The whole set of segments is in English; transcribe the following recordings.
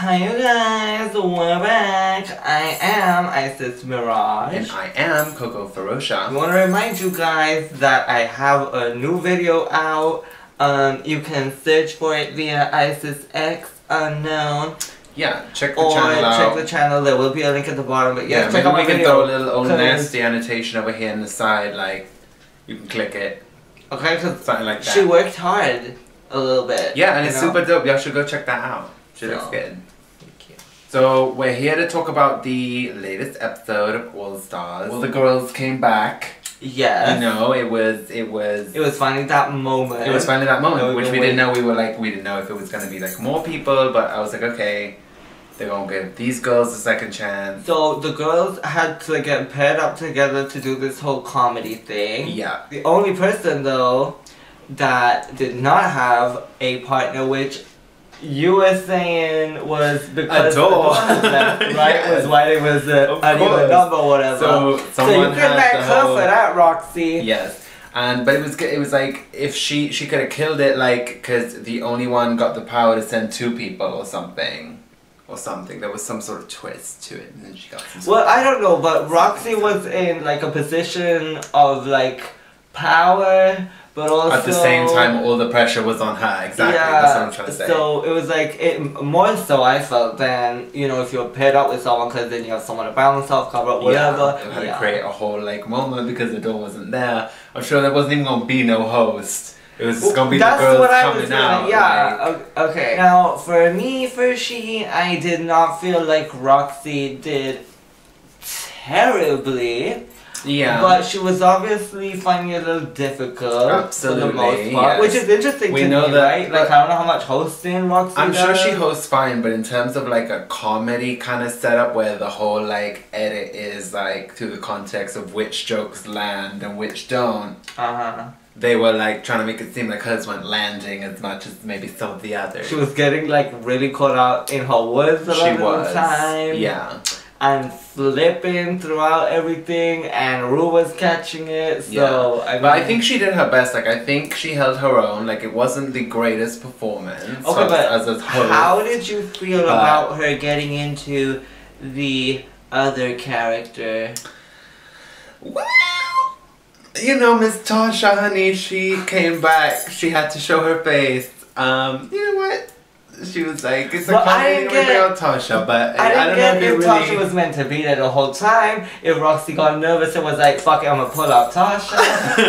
Hi you guys, we're back. I am Isis Mirage. And I am Coco Ferocious. I want to remind you guys that I have a new video out. You can search for it via Isis X Unknown. Yeah, check the channel out. Check the channel, there will be a link at the bottom. But yes, check maybe out my we can video. throw a little old nasty annotation over here on the side, like, you can click it. Okay, because something like that. She worked hard a little bit. Yeah, and it's super dope. Y'all should go check that out. She looks good. Thank you. So, we're here to talk about the latest episode of All Stars. All the girls came back. Yes. You know, it was finally that moment. It was finally that moment, which we didn't know. We didn't know if it was going to be like more people, but I was like, okay, they're going to give these girls a second chance. So the girls had to get paired up together to do this whole comedy thing. Yeah. The only person though that did not have a partner, which you were saying was because Adore had left, right? Yes. Was why it was uneven number or whatever. So you couldn't back her for that, Roxy. Yes. But it was like if she could have killed it, like, because the only one got the power to send two people or something. There was some sort of twist to it, and then she got some. Well, I don't know, but Roxy was in like a position of like power, but also at the same time all the pressure was on her. Exactly. Yeah, that's what I'm trying to say. So it was like more so I felt than, you know, if you're paired up with someone, because then you have someone to balance off, cover up, whatever. Yeah, it had to create a whole like moment because the door wasn't there. I'm sure there wasn't even gonna be no host. It was just gonna be the girls coming out. Yeah. Okay. Now, for me, I did not feel like Roxy did terribly. Yeah. But she was obviously finding it a little difficult. Absolutely. For the most part, which is interesting to me, right? Like, I don't know how much hosting Roxy I'm does. sure she hosts fine, but in terms of like a comedy kind of setup where the whole like edit is like through the context of which jokes land and which don't. They were like trying to make it seem like hers weren't landing as much as maybe some of the others. She was getting like really caught out in her words a lot of the time. Yeah. And flipping throughout everything, and Ru was catching it. So yeah. But I think she did her best. Like, I think she held her own. Like, it wasn't the greatest performance. Okay, but as a host, how did you feel about her getting into the other character? Well, you know, Miss Tasha, honey, she came back. She had to show her face. You know what? She was like, it's a comedy with Tasha, but I don't know if really... Tasha was meant to be there the whole time. If Roxy got nervous and was like, fuck it, I'm gonna pull out Tasha.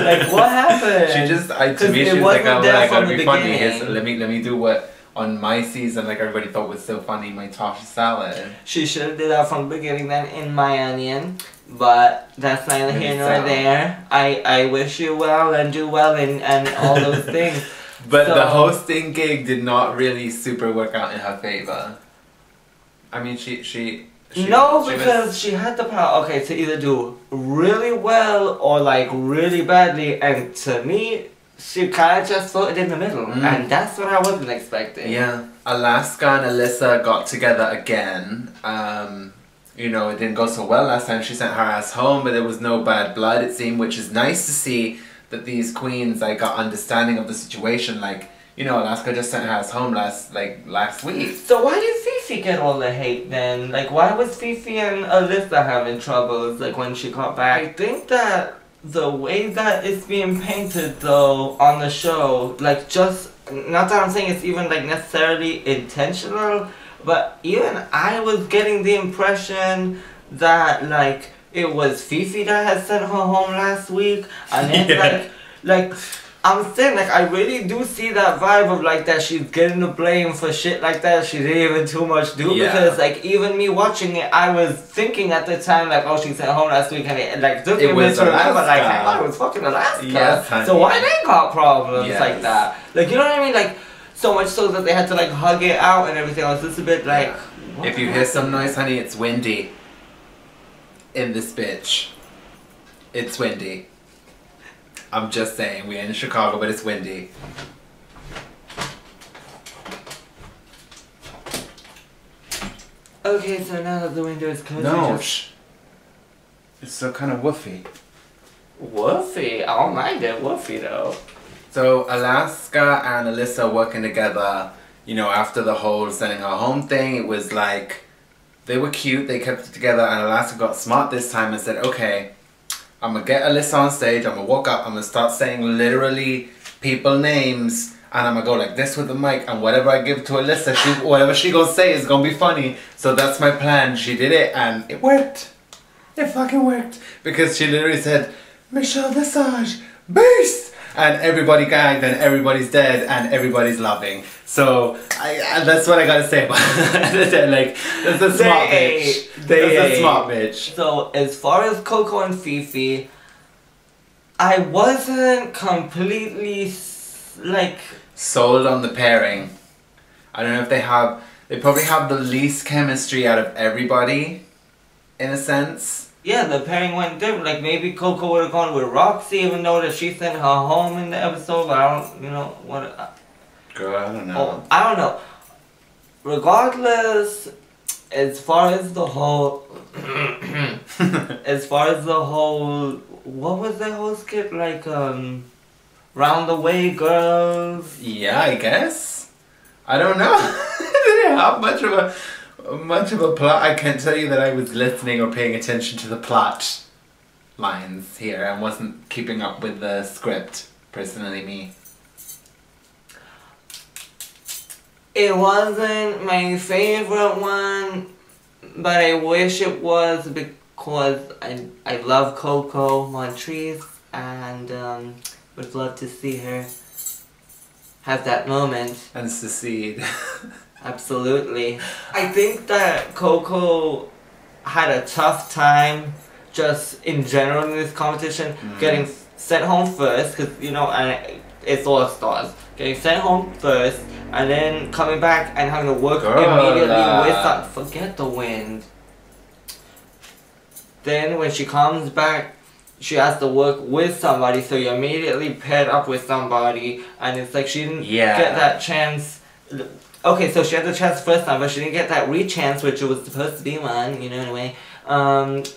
Like, what happened? She just, to me, she was like, oh, I gotta be funny. Let me do what on my season, like everybody thought was so funny, my Tasha salad. She should have did that from the beginning then, in my onion. But that's neither here nor there. I wish you well and do well and all those things. But the hosting gig did not really super work out in her favor. I mean, she because she had the power, okay, to either do really well or like really badly, and to me, she kind of just floated in the middle, and that's what I wasn't expecting. Yeah, Alaska and Alyssa got together again. You know, it didn't go so well last time. She sent her ass home, but there was no bad blood, it seemed, which is nice to see. That these queens like got understanding of the situation. Like, you know, Alaska just sent her ass home last week. So why did Fifi get all the hate then? Like, why was Fifi and Alyssa having troubles like when she got back? I think that the way that it's being painted though on the show, like, just not that I'm saying it's even like necessarily intentional, but even I was getting the impression that like it was Fifi that had sent her home last week, and then like I'm saying, like, I really do see that vibe of like that she's getting the blame for shit like that she didn't even too much do, because like even me watching it, I was thinking at the time like, oh, she sent home last week, and it like took me a minute to remember like, hang on, it was fucking Alaska. Yes, so why they got problems like that? Like, you know what I mean? Like, so much so that they had to like hug it out and everything. I was just a bit like, if you hear some noise, honey, it's windy. In this bitch. It's windy. I'm just saying, we're in Chicago, but it's windy. Okay, so now that the window is closed, no, it's still kind of woofy. Woofy? I don't mind it woofy though. So Alaska and Alyssa working together, you know, after the whole sending her home thing, it was like, they were cute, they kept it together, and Alaska got smart this time and said, okay, I'm gonna get Alyssa on stage, I'm gonna walk up, I'm gonna start saying literally people names, and I'm gonna go like this with the mic, and whatever I give to Alyssa, whatever she gonna say is gonna be funny. So that's my plan. She did it, and it worked. It fucking worked. Because she literally said, Michelle Visage, beast! And everybody gagged, and everybody's dead, and everybody's laughing. So, that's what I gotta say about it. Like, that's a smart bitch. That's a smart bitch. So, as far as Coco and Fifi, I wasn't completely, like... sold on the pairing. I don't know if they probably have the least chemistry out of everybody, in a sense. Yeah, the pairing went different. Like, maybe Coco would have gone with Roxy, even though that she sent her home in the episode, but I don't, you know, what... Girl, I don't know. Oh, I don't know. Regardless, as far as the whole... what was that whole skit? Like, Round the Way Girls? Yeah, I guess. I don't know. They didn't have much of a plot. I can't tell you that I was listening or paying attention to the plot lines here and wasn't keeping up with the script, personally me. It wasn't my favorite one, but I wish it was because I love Coco Montrese and would love to see her have that moment. And secede. Absolutely. I think that Coco had a tough time just in general in this competition getting sent home first, because, you know, and it's all stars. Getting sent home first and then coming back and having to work immediately with forget the wind. Then when she comes back, she has to work with somebody, so you're immediately paired up with somebody, and it's like she didn't get that chance. Okay, so she had the chance first time, but she didn't get that re-chance, which it was supposed to be one, you know, anyway.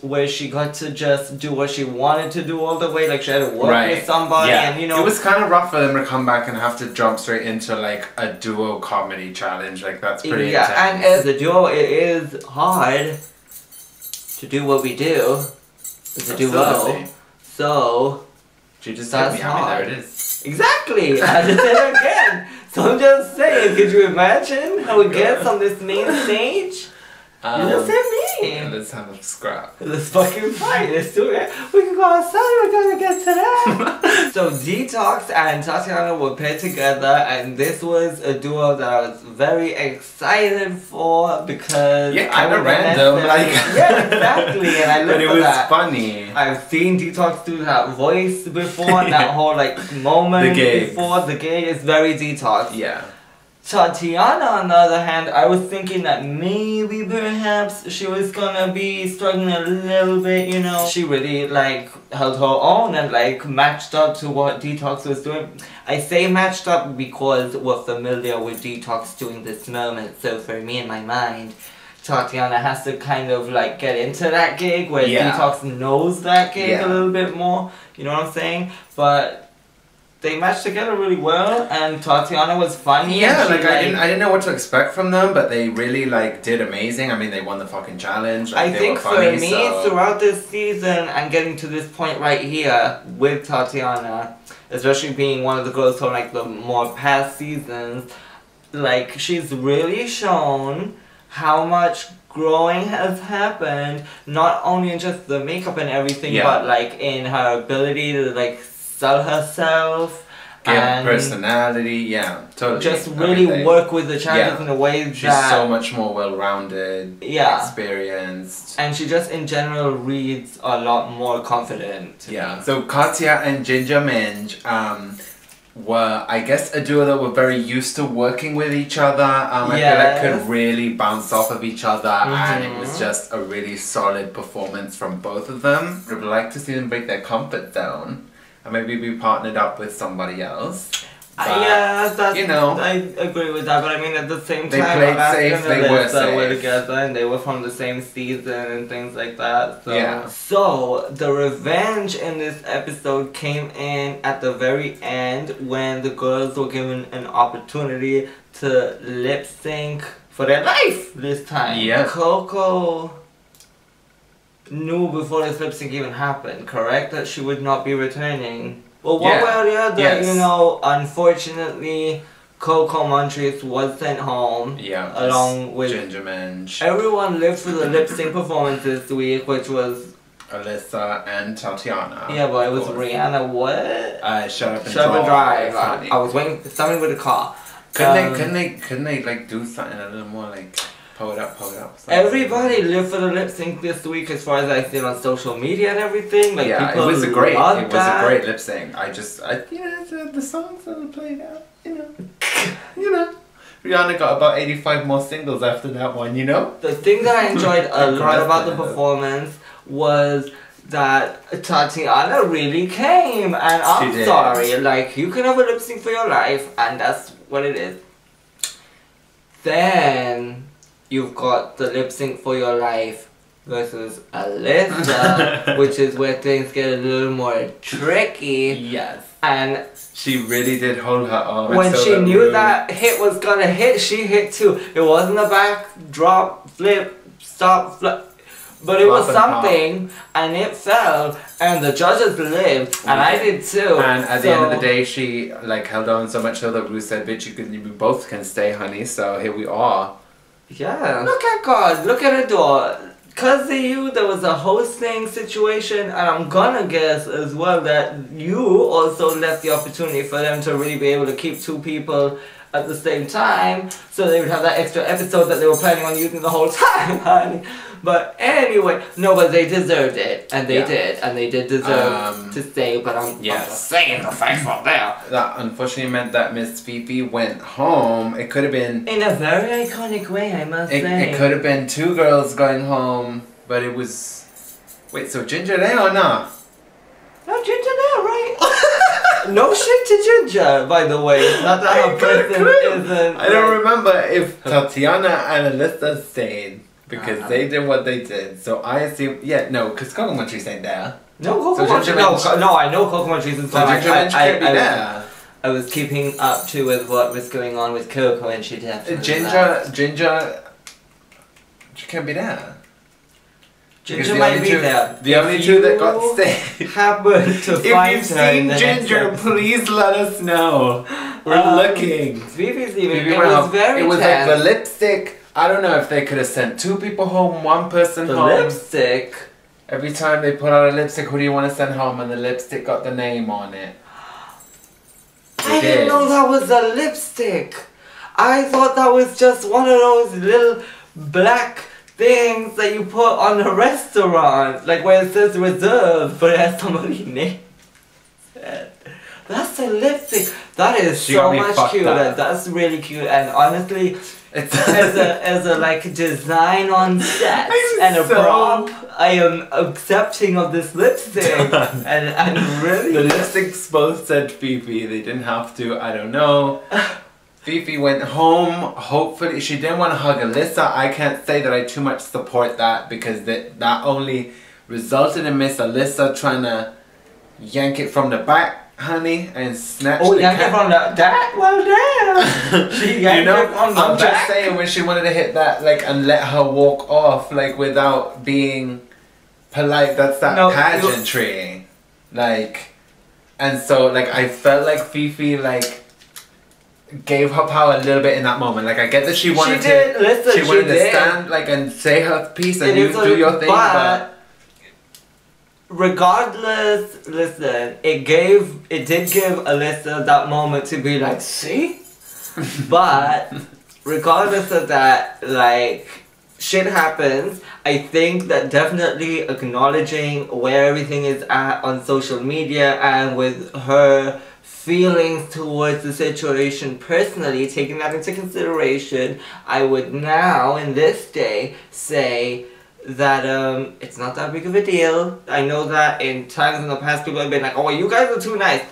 Where she got to just do what she wanted to do all the way, like she had to work with somebody, and you know. It was kind of rough for them to come back and have to jump straight into like a duo comedy challenge, like that's pretty intense. And as a duo, it is hard to do what we do as a duo. So, she just hit me, I mean, there it is. Exactly! I just did it again! So I'm just saying, could you imagine how it gets on this main stage? You just hit me! Yeah, let's have a scrap. Let's fucking fight, let's do it. We can go outside, we're gonna get to that! So Detox and Tatiana were paired together, and this was a duo that I was very excited for because... Yeah, kind of random, like... Yeah, exactly, and I lived for that. But it was funny. I've seen Detox do that voice before, and that whole like moment before the gig is very Detox. Yeah. Tatiana, on the other hand, I was thinking that maybe perhaps she was gonna be struggling a little bit, you know. She really like held her own and like matched up to what Detox was doing. I say matched up because we're familiar with Detox doing this moment, so for me in my mind, Tatiana has to kind of like get into that gig where Detox knows that gig a little bit more, you know what I'm saying? But they matched together really well, and Tatiana was funny. Yeah, like I didn't know what to expect from them, but they really like did amazing. I mean, they won the fucking challenge. Like, I think for me, throughout this season and getting to this point right here with Tatiana, especially being one of the girls from like the more past seasons, like she's really shown how much growing has happened, not only in just the makeup and everything, but like in her ability to like sell herself, and personality, totally. Just really work with the characters in a way that she's so much more well-rounded, experienced, and she just in general reads a lot more confident. To me. So Katya and Ginger Minj were, I guess, a duo that were very used to working with each other. I feel like could really bounce off of each other, and it was just a really solid performance from both of them. I would like to see them break their comfort zone and maybe be partnered up with somebody else. Yeah, that's, you know, I agree with that, but I mean at the same time, they played safe, they were safe. Were together and they were from the same season and things like that. So. Yeah. So the revenge in this episode came in at the very end when the girls were given an opportunity to lip sync for their life this time. Yeah. Coco knew before this lip sync even happened, correct? That she would not be returning. Well, one way or the other, yes. you know, unfortunately, Coco Montrese was sent home. Yeah. Along with Ginger Minj. Everyone lived for the lip sync performance this week, which was Alyssa and Tatiana. Yeah, but it was Rihanna. What? Shut Up and Drive. I was waiting for somebody with a car. Couldn't they like do something a little more like pull it up? Everybody lived for the lip sync this week, as far as I see it on social media and everything. Like, yeah, people it was a great lip sync. The songs that were played out, you know. Rihanna got about 85 more singles after that one, you know. The thing that I enjoyed a lot about the performance was that Tatiana really came, and I'm sorry, like, you can have a lip sync for your life, and that's what it is. Then you've got the lip sync for your life versus Alyssa, which is where things get a little more tricky. Yes. And she really did hold her own. When she knew that hit was gonna hit, she hit too. It wasn't a backdrop, flip, stop, flip. But it was something, and it fell, and the judges lived, and I did too. And at the end of the day, she like held on so much so that Ru said, "Bitch, you both can stay, honey." So here we are. Yeah. Look at God. Look at the door. Cause of you, there was a hosting situation, and I'm gonna guess as well that you also left the opportunity for them to really be able to keep two people at the same time, so they would have that extra episode that they were planning on using the whole time, honey. But anyway, no, but they deserved it, and they did, and they did deserve to stay, but I'm just saying the facts from there. That unfortunately meant that Miss Fifi went home. It could have been... in a very iconic way, I must say. It could have been two girls going home, but it was... Wait, so Ginger there or not? No, Ginger there, right? No shit to Ginger, by the way. Not that her person isn't... I don't remember if Tatiana and Alyssa stayed. Because they did what they did, so I assume because Coco Montrese ain't there. No, Coco Montrese. No, I know Coco Montrese is there. I was keeping up to with what was going on with Coco, and she definitely Ginger, she can't be there. Ginger might be there. The only two that got stayed. Happen to find if you've seen Ginger, please let us know. We're looking. Phoebe's leaving. It was very It was like the lipstick. I don't know if they could have sent two people home, one person home. The lipstick? Every time they put out a lipstick, who do you want to send home? And the lipstick got the name on it. I didn't know that was a lipstick. I thought that was just one of those little black things that you put on a restaurant. Like where it says reserved, but it has somebody's name. That's a lipstick. That is so much cuter. That's really cute, and honestly, as a like design on set and a prop, I am accepting of this lipstick, and really the lipsticks both said Fifi. They didn't have to. I don't know. Fifi went home. Hopefully, she didn't want to hug Alyssa. I can't say that I too much support that because that only resulted in Miss Alyssa trying to yank it from the back. Honey, and snatch the cat from that? Well, damn. She yanked it from the I'm back. just saying when she wanted to hit that, like, and let her walk off, like, without being polite. That's that pageantry, like, and so like I felt like Fifi like gave her power a little bit in that moment. Like I get that she wanted to stand like and say her piece and you do your thing, but. Regardless, listen, it did give Alyssa that moment to be like, see? But, regardless of that, like, shit happens. I think that definitely acknowledging where everything is at on social media and with her feelings towards the situation personally, taking that into consideration, I would now, in this day, say that it's not that big of a deal. I know that in times in the past people have been like, oh, you guys are too nice.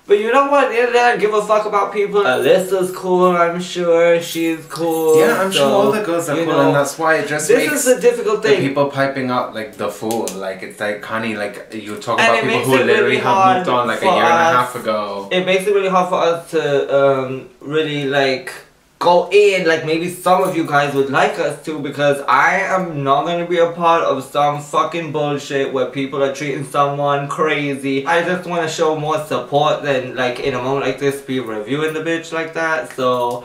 But you know what? Yeah, I give a fuck about people. Alyssa's cool, I'm sure. She's cool. Yeah, I'm sure all the girls are cool, and that's why it just makes is a difficult thing. The people piping up like the fool. Like, it's like, Connie, like, you talk about people who literally have moved on like a year and a half ago. It makes it really hard for us to really, like, go in, like maybe some of you guys would like us to, because I am not going to be a part of some fucking bullshit where people are treating someone crazy. I just want to show more support than, like, in a moment like this, be reviewing the bitch like that. So,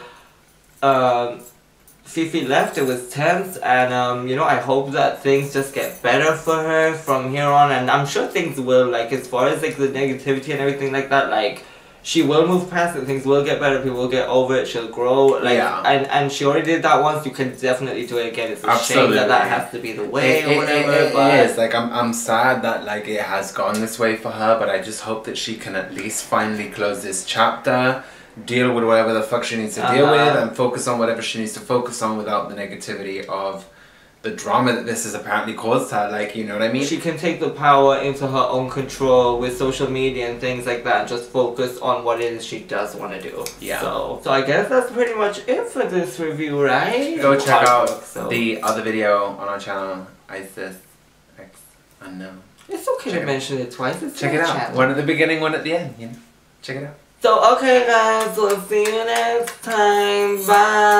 Fifi left, it was tense, and you know, I hope that things just get better for her from here on, and I'm sure things will, like, as far as, like, the negativity and everything like that, like, she will move past it, things will get better, people will get over it, she'll grow, like, and she already did that once, you can definitely do it again. It's a shame that has to be the way or whatever, it is, like, I'm sad that, like, it has gone this way for her, but I just hope that she can at least finally close this chapter, deal with whatever the fuck she needs to deal with, and focus on whatever she needs to focus on without the negativity of the drama that this has apparently caused her, like, you know what I mean? She can take the power into her own control with social media and things like that and just focus on what it is she does want to do. Yeah. So I guess that's pretty much it for this review, right? Go check out the other video on our channel, Isis X Unknown. It's okay to mention it twice. Check it out. One at the beginning, one at the end, you know? Check it out. So, okay guys, we'll see you next time. Bye.